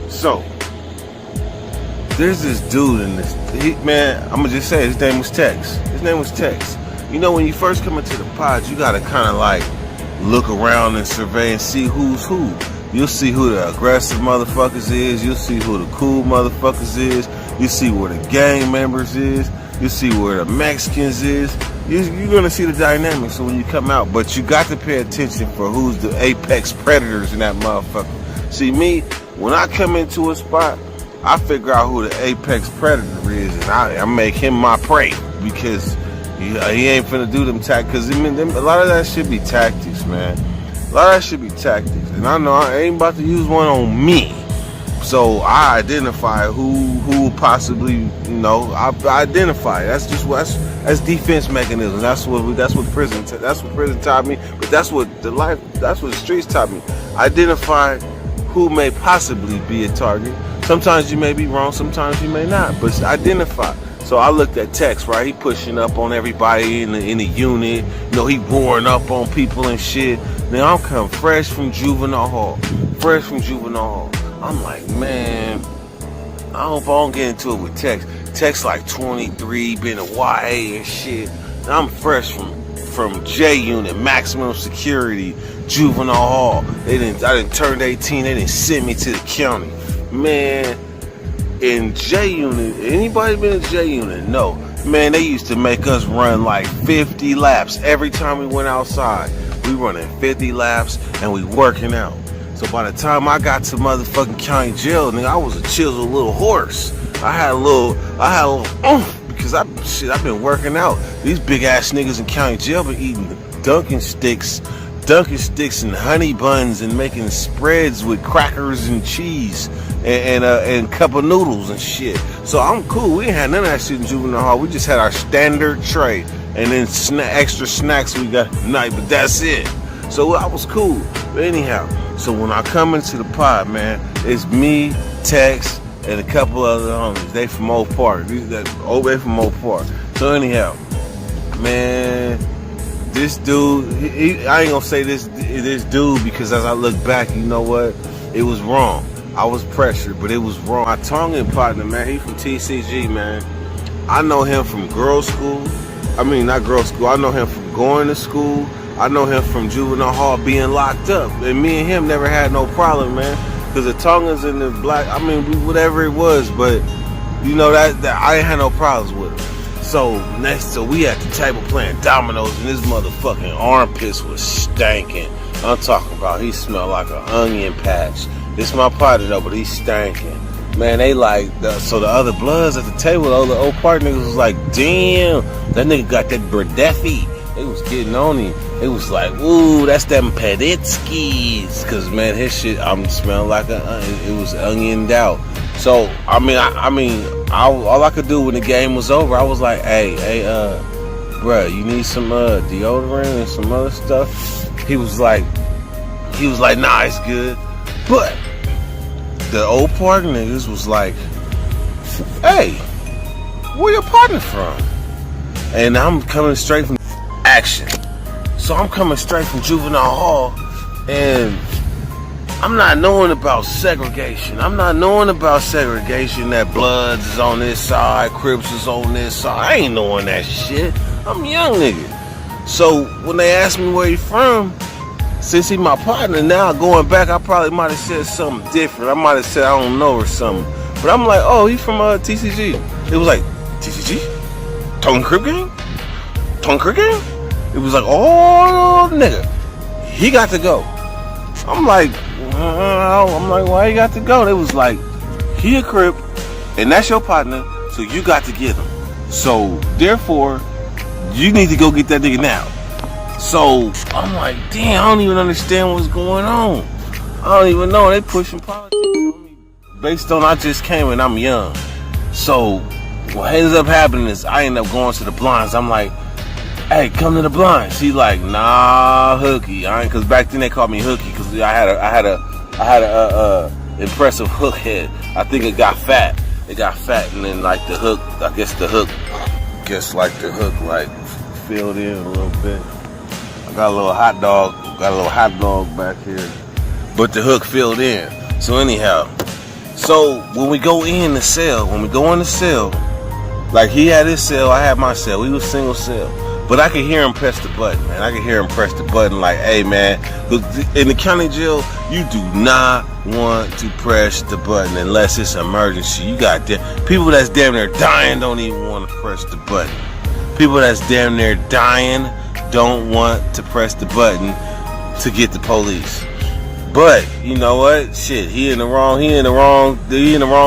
So there's this dude in this. Man, I'm gonna just say his name was Tex. His name was Tex. You know, when you first come into the pods, you gotta kind of like look around and survey and see who's who. You'll see who the aggressive motherfuckers is. You'll see who the cool motherfuckers is. You see where the gang members is. You see where the Mexicans is. You're gonna see the dynamics when you come out. But you got to pay attention for who's the apex predators in that motherfucker. See me, when I come into a spot, I figure out who the apex predator is, and I make him my prey, because he ain't finna do them tactics. Cause a lot of that should be tactics, man. A lot of that should be tactics, and I know I ain't about to use one on me. So I identify who possibly, I identify. That's just that's defense mechanism. That's what prison taught me. But that's what the streets taught me. Identify who may possibly be a target. Sometimes you may be wrong, sometimes you may not, but identify. So I looked at Tex, right? He pushing up on everybody in the unit. He roaring up on people and shit. Now I'm coming fresh from Juvenile Hall. I'm like, man, I hope I don't get into it with Tex. Tex like 23, been a YA and shit. And I'm fresh from J Unit, maximum security, Juvenile Hall. I didn't turn 18. They didn't send me to the county. Man, in J Unit, anybody been in J Unit? No. Man, they used to make us run like 50 laps every time we went outside. We running 50 laps and we working out. So by the time I got to motherfucking county jail, nigga, I was a chiseled little horse. I had a little oomph, because I've been working out. These big ass niggas in county jail been eating Dunkin' sticks and honey buns and making spreads with crackers and cheese and cup of noodles and shit. So I'm cool. We ain't had none of that shit in Juvenile Hall. We just had our standard tray and then extra snacks we got at night, but that's it. So I was cool. But anyhow, so when I come into the pod, man, it's me, Tex, and a couple other homies. They from Oak Park. They from Oak Park. So anyhow, man, this dude, I ain't gonna say this dude, because as I look back, you know what? It was wrong. I was pressured, but it was wrong. My Tongan partner, man, he from TCG, man. I know him from girls' school. I mean, not girls' school. I know him from going to school. I know him from Juvenile Hall being locked up. And me and him never had no problem, man. Because the Tongans and the black, I mean, whatever it was, but, that I ain't had no problems with it. So we at the table playing dominoes, and this motherfucking armpits was stanking. I'm talking about, he smelled like an onion patch. This my partner though, but he's stanking. Man, they so the other bloods at the table, the other old part niggas was like, damn, that nigga got that Burdeffy. They was getting on him. It was like, ooh, that's them Peditskis. Cause man, his shit, I'm smelling like it was onioned out. So all I could do when the game was over, I was like, hey, bruh, you need some deodorant and some other stuff? He was like, nah, it's good. But the old park niggas was like, hey, where your partner from? And I'm coming straight from action. So I'm coming straight from Juvenile Hall, and I'm not knowing about segregation. That Bloods is on this side, Crips is on this side. I ain't knowing that shit. I'm a young nigga. So when they asked me where he from, since he my partner now, going back, I probably might have said something different. I might have said I don't know or something. But I'm like, oh, he from TCG. It was like, TCG? Tongan Crip Gang? It was like, oh, nigga, he got to go. I'm like, why he got to go? They was like, he a Crip, and that's your partner, so you got to get him. So, therefore, you need to go get that nigga now. So, I'm like, damn, I don't even understand what's going on. I don't even know. They pushing politics on me based on I just came and I'm young. So, what ends up happening is I end up going to the blinds. I'm like, hey, come to the blinds. He like, nah, Hooky. Cause back then they called me Hooky, cause I had a impressive hook head. I think it got fat. And then like the hook like filled in a little bit. I got a little hot dog back here, but the hook filled in. So anyhow, So when we go in the cell, like he had his cell, I had my cell. We was single cell. But I could hear him press the button, man. I could hear him press the button like, hey, man, in the county jail, you do not want to press the button unless it's emergency. You got people that's damn near dying don't even want to press the button. People that's damn near dying don't want to press the button to get the police. But you know what? Shit, he in the wrong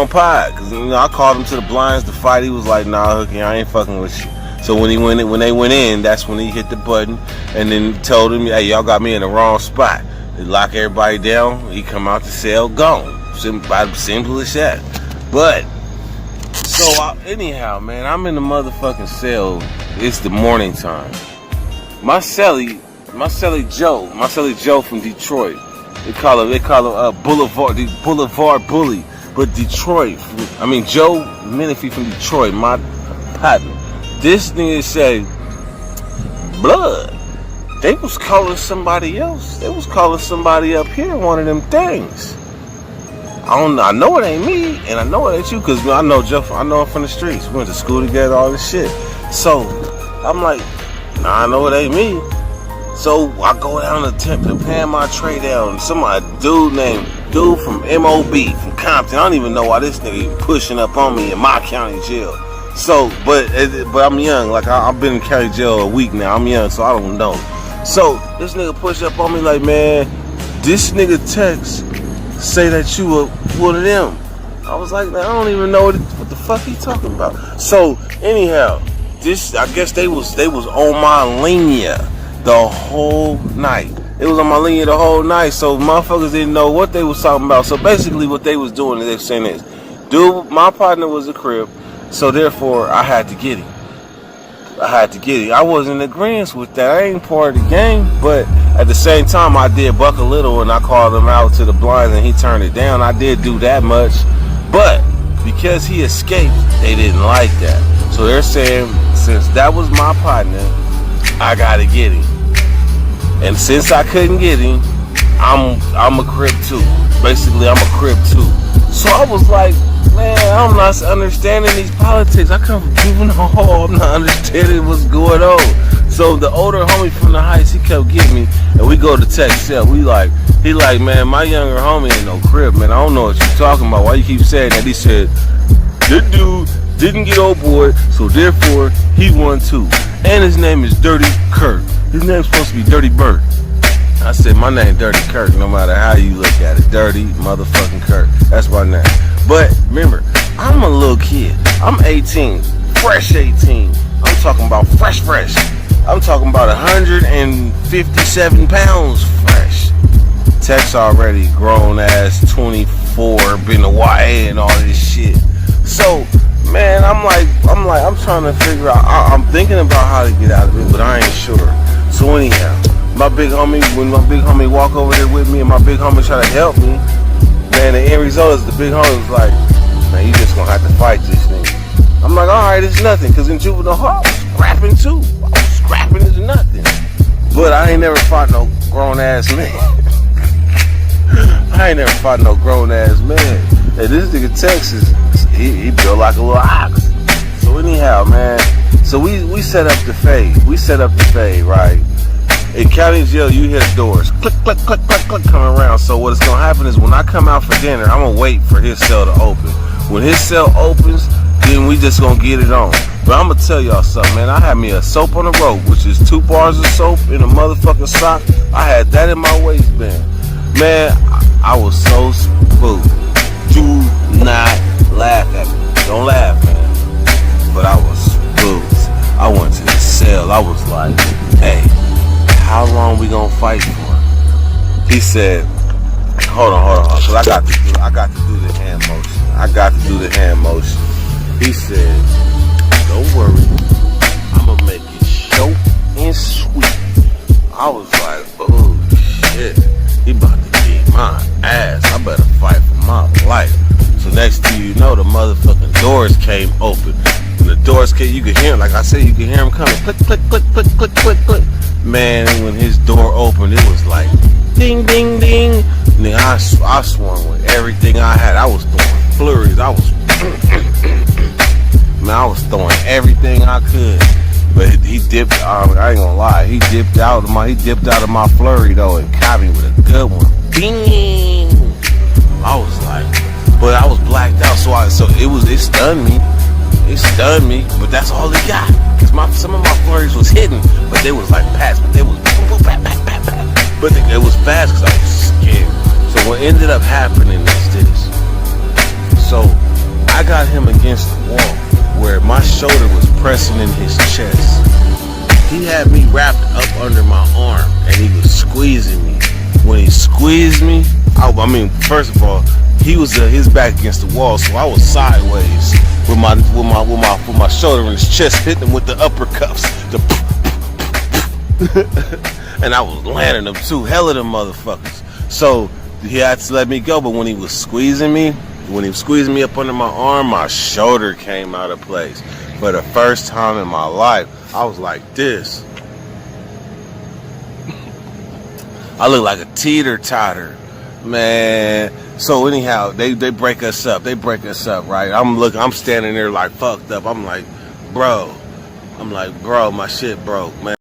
pod. Cause I called him to the blinds to fight. He was like, nah, Hooky, I ain't fucking with you. So when they went in, that's when he hit the button and then told him, hey, y'all got me in the wrong spot. They lock everybody down. He come out the cell, gone. Simple as that. But so anyhow, man, I'm in the motherfucking cell. It's the morning time. My cellie Joe from Detroit. They call him Boulevard Bully. But Detroit, Joe Menifee from Detroit, my partner. This nigga say, blood. They was calling somebody else. They was calling somebody up here one of them things. I know it ain't me, and I know it ain't you, because I know Jeff. I know him from the streets. We went to school together, all this shit. So I'm like, nah, I know it ain't me. So I go down to pan my tray down. Dude from MOB, from Compton. I don't even know why this nigga pushing up on me in my county jail. So, but I'm young. Like I've been in county jail a week now. I'm young, so I don't know. So this nigga push up on me like, man, this nigga text say that you were one of them. I was like, man, I don't even know what the fuck he talking about. So anyhow, I guess they was on my linea the whole night. It was on my linea the whole night. So motherfuckers didn't know what they was talking about. So basically, what they was doing is they saying this, dude, my partner was a crib. So therefore, I had to get him. I wasn't in agreement with that. I ain't part of the game. But at the same time, I did buck a little and I called him out to the blinds and he turned it down. I did do that much. But because he escaped, they didn't like that. So they're saying, since that was my partner, I gotta get him. And since I couldn't get him, I'm a crib too. Basically, I'm a crib too. So I was like, man, I'm not understanding these politics. I come from Juvenile. I'm not understanding what's going on. So the older homie from the Heights, he kept getting me, and we go to text cell. He like, man, my younger homie ain't no crib, man. I don't know what you're talking about. Why you keep saying that? He said, this dude didn't get old boy, so therefore he won too. And his name is Dirty Kirk. His name's supposed to be Dirty Bird. I said, my name Dirty Kirk, no matter how you look at it. Dirty motherfucking Kirk. That's my name. But remember, I'm a little kid. I'm 18. Fresh 18. I'm talking about fresh. I'm talking about 157 pounds fresh. Tex already grown ass 24, been to YA and all this shit. So, man, I'm trying to figure out, I'm thinking about how to get out of it, but I ain't sure. So anyhow, when my big homie walk over there with me and my big homie try to help me, man, the end result is the big homie was like, man, you just gonna have to fight this nigga. I'm like, alright, it's nothing, cause in Juvenile I was scrapping too. I was scrapping into nothing. But I ain't never fought no grown ass man. I ain't never fought no grown ass man. Hey, this nigga Texas, he built like a little ox. So anyhow, man, so we set up the fade. Right? In county jail, you hear doors click, click, click, click, click coming around. So what's gonna happen is when I come out for dinner, I'm gonna wait for his cell to open. When his cell opens, then we just gonna get it on. But I'm gonna tell y'all something, man. I had me a soap on the rope, which is 2 bars of soap in a motherfucking sock. I had that in my waistband. Man, I was so spooked. Do not laugh at me. Don't laugh, man. But I was spooked. I went to the cell. I was like, hey, how long we gonna fight for? He said, hold on, cause I got to do the hand motion. He said, don't worry, I'm gonna make it short and sweet. I was like, oh shit, he about to beat my ass. I better fight for my life. So next thing you know, the motherfucking doors came open. When the doors came, you could hear him, like I said, you could hear him coming. Click, click, click, click, click, click, click. Man, when his door opened, it was like, ding, ding, ding. Nigga, I swung with everything I had. I was throwing flurries. I was throwing everything I could. But he dipped. I ain't gonna lie. He dipped out of my flurry though and caught me with a good one. Bing! I was like, but I was blacked out, so it stunned me. It stunned me, but that's all it got. Cause some of my flurries was hidden, but they was like pats, but they was pat. But it was fast cause I was scared. So what ended up happening is this. So I got him against the wall where my shoulder was pressing in his chest. He had me wrapped up under my arm and he was squeezing me. When he squeezed me, I mean, first of all, he was his back against the wall, so I was sideways with my shoulder in his chest, hitting him with the uppercuts. And I was landing them too, hell of them motherfuckers. So he had to let me go, but when he was squeezing me up under my arm, my shoulder came out of place. For the first time in my life, I was like this. I look like a teeter-totter, man. So anyhow, they break us up. Right? I'm standing there like fucked up. I'm like, bro, my shit broke, man.